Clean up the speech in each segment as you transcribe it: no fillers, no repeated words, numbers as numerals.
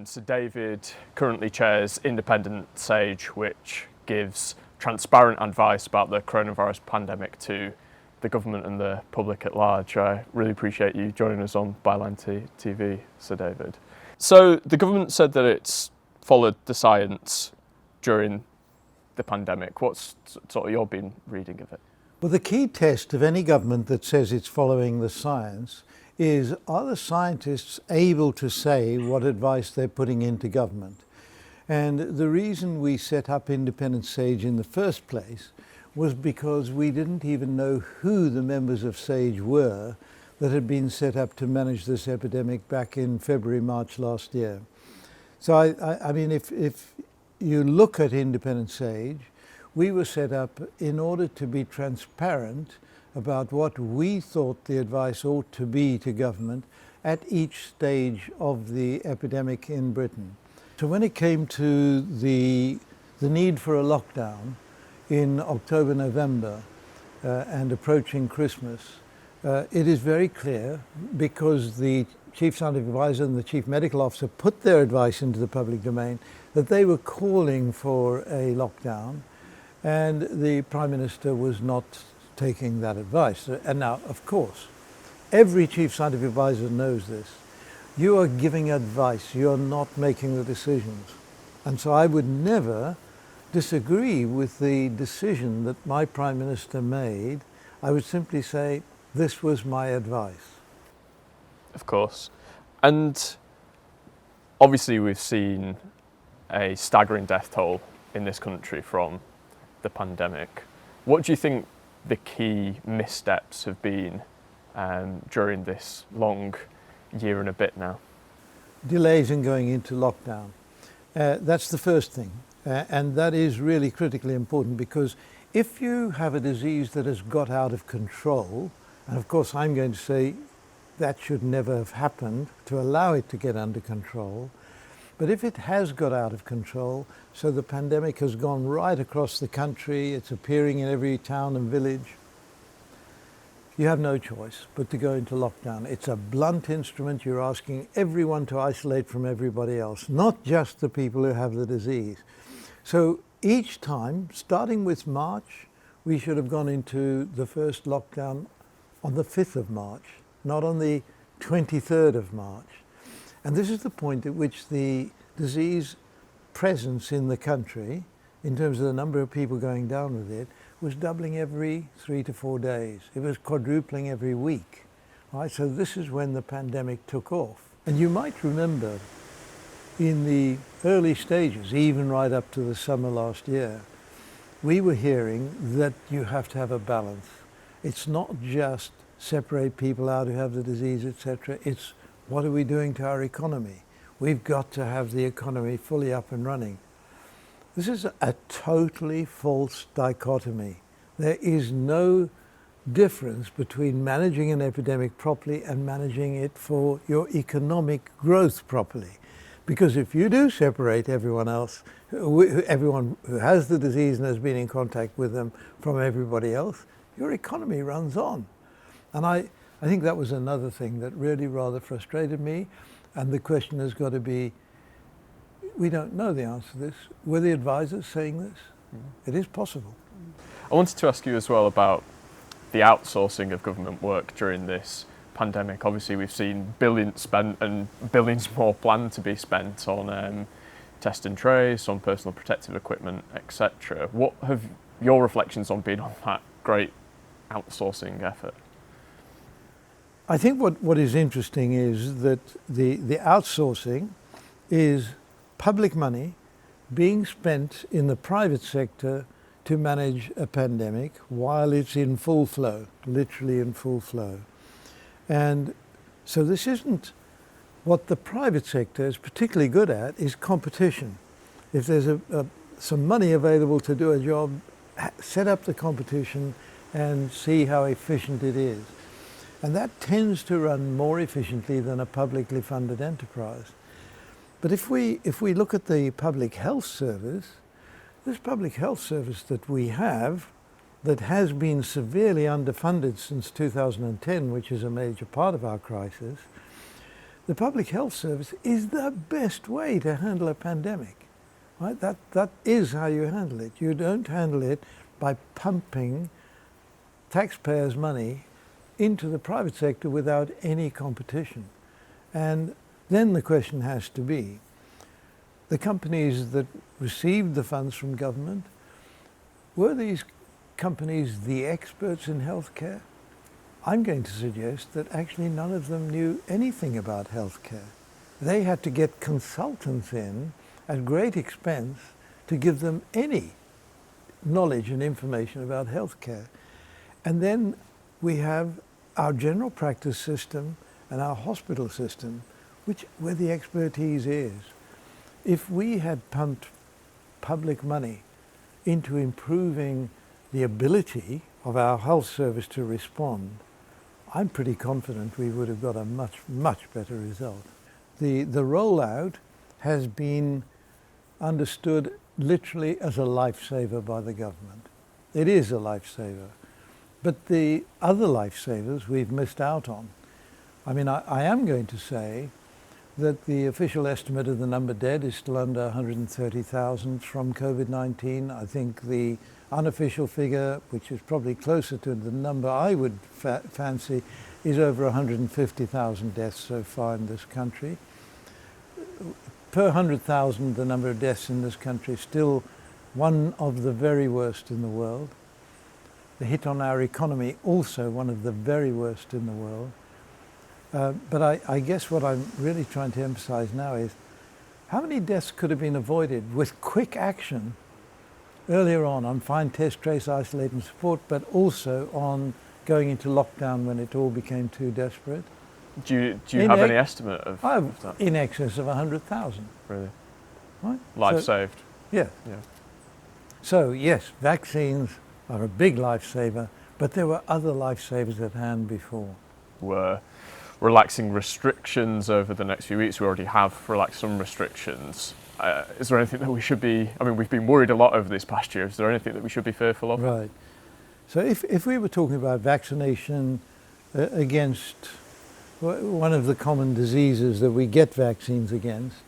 Sir David currently chairs Independent Sage, which gives transparent advice about the coronavirus pandemic to the government and the public at large. I really appreciate you joining us on Byline TV, Sir David. So the government said that it's followed the science during the pandemic. What's sort of your been reading of it? Well, the key test of any government that says it's following the science is, are the scientists able to say what advice they're putting into government? And the reason we set up Independent Sage in the first place was because we didn't even know who the members of Sage were that had been set up to manage this epidemic back in February, March last year. So I mean, if you look at Independent Sage, we were set up in order to be transparent about what we thought the advice ought to be to government at each stage of the epidemic in Britain. So when it came to the need for a lockdown in October, November, and approaching Christmas, it is very clear, because the Chief Scientific Advisor and the Chief Medical Officer put their advice into the public domain, that they were calling for a lockdown, and the Prime Minister was not taking that advice. And now, of course, every Chief Scientific Advisor knows this. You are giving advice, you are not making the decisions. And so I would never disagree with the decision that my Prime Minister made. I would simply say, this was my advice. Of course. And obviously we've seen a staggering death toll in this country from the pandemic. What do you think the key missteps have been during this long year and a bit now? Delays in going into lockdown. That's the first thing. And that is really critically important, because if you have a disease that has got out of control, and of course I'm going to say that should never have happened to allow it to get under control, but if it has got out of control, so the pandemic has gone right across the country, it's appearing in every town and village, you have no choice but to go into lockdown. It's a blunt instrument. You're asking everyone to isolate from everybody else, not just the people who have the disease. So each time, starting with March, we should have gone into the first lockdown on the 5th of March, not on the 23rd of March. And this is the point at which the disease presence in the country, in terms of the number of people going down with it, was doubling every 3 to 4 days. It was quadrupling every week. Right? So this is when the pandemic took off. And you might remember in the early stages, even right up to the summer last year, we were hearing that you have to have a balance. It's not just separate people out who have the disease, etc. It's what are we doing to our economy? We've got to have the economy fully up and running. This is a totally false dichotomy. There is no difference between managing an epidemic properly and managing it for your economic growth properly. Because if you do separate everyone else, everyone who has the disease and has been in contact with them from everybody else, your economy runs on. And I think that was another thing that really rather frustrated me. And the question has got to be, we don't know the answer to this. Were the advisors saying this? It is possible. I wanted to ask you as well about the outsourcing of government work during this pandemic. Obviously we've seen billions spent and billions more planned to be spent on test and trace, on personal protective equipment, etc. What have your reflections on been on that great outsourcing effort? I think what is interesting is that the outsourcing is public money being spent in the private sector to manage a pandemic while it's in full flow, literally in full flow. And so this isn't what the private sector is particularly good at, is competition. If there's some money available to do a job, set up the competition and see how efficient it is. And that tends to run more efficiently than a publicly funded enterprise. But if we look at the public health service, this public health service that we have, that has been severely underfunded since 2010, which is a major part of our crisis, The public health service is the best way to handle a pandemic. Right? That is how you handle it. You don't handle it by pumping taxpayers' money into the private sector without any competition. And then the question has to be, the companies that received the funds from government, were these companies the experts in healthcare? I'm going to suggest that actually none of them knew anything about healthcare. They had to get consultants in at great expense to give them any knowledge and information about healthcare. And then we have our general practice system and our hospital system, where the expertise is. If we had pumped public money into improving the ability of our health service to respond, I'm pretty confident we would have got a much, much better result. The rollout has been understood literally as a lifesaver by the government. It is a lifesaver. But the other lifesavers we've missed out on. I mean, I am going to say that the official estimate of the number dead is still under 130,000 from COVID-19. I think the unofficial figure, which is probably closer to the number I would fancy, is over 150,000 deaths so far in this country. Per 100,000, the number of deaths in this country is still one of the very worst in the world. The hit on our economy, also one of the very worst in the world. But I guess what I'm really trying to emphasize now is how many deaths could have been avoided with quick action earlier on find, test, trace, isolate and support, but also on going into lockdown when it all became too desperate. Do you have any estimate of that? In excess of 100,000. Really? Right? Life saved? Yeah. So yes, vaccines are a big lifesaver, but there were other lifesavers at hand before. We're relaxing restrictions over the next few weeks. We already have relaxed some restrictions. Is there anything that we should be, I mean, we've been worried a lot over this past year. Is there anything that we should be fearful of? Right. So if we were talking about vaccination against one of the common diseases that we get vaccines against,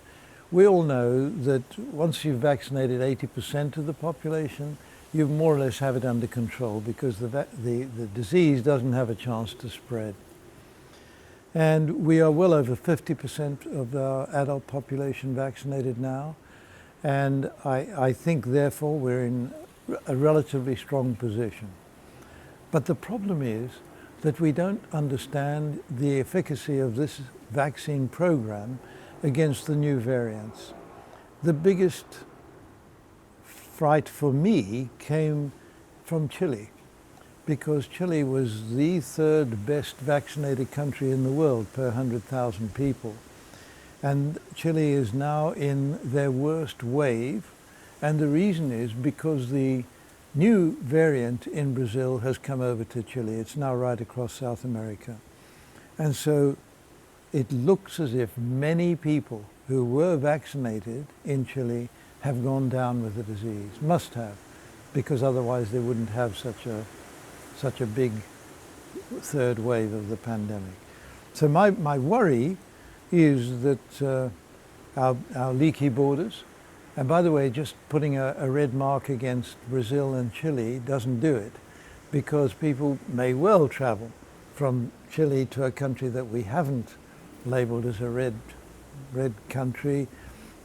we all know that once you've vaccinated 80% of the population, you more or less have it under control because the disease doesn't have a chance to spread. And we are well over 50% of our adult population vaccinated now. And I think, therefore, we're in a relatively strong position. But the problem is that we don't understand the efficacy of this vaccine program against the new variants. The biggest fright for me came from Chile, because Chile was the third best vaccinated country in the world per 100,000 people. And Chile is now in their worst wave, and the reason is because the new variant in Brazil has come over to Chile. It's now right across South America. And so it looks as if many people who were vaccinated in Chile have gone down with the disease, must have, because otherwise they wouldn't have such a big third wave of the pandemic. So my worry is that our leaky borders, and by the way, just putting a red mark against Brazil and Chile doesn't do it, because people may well travel from Chile to a country that we haven't labeled as a red country,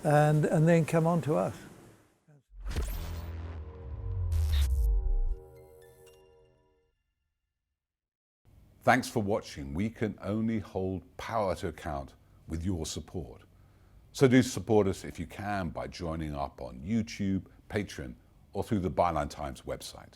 and then come on to us. Thanks for watching. We can only hold power to account with your support. So do support us if you can by joining up on YouTube, Patreon, or through the Byline Times website.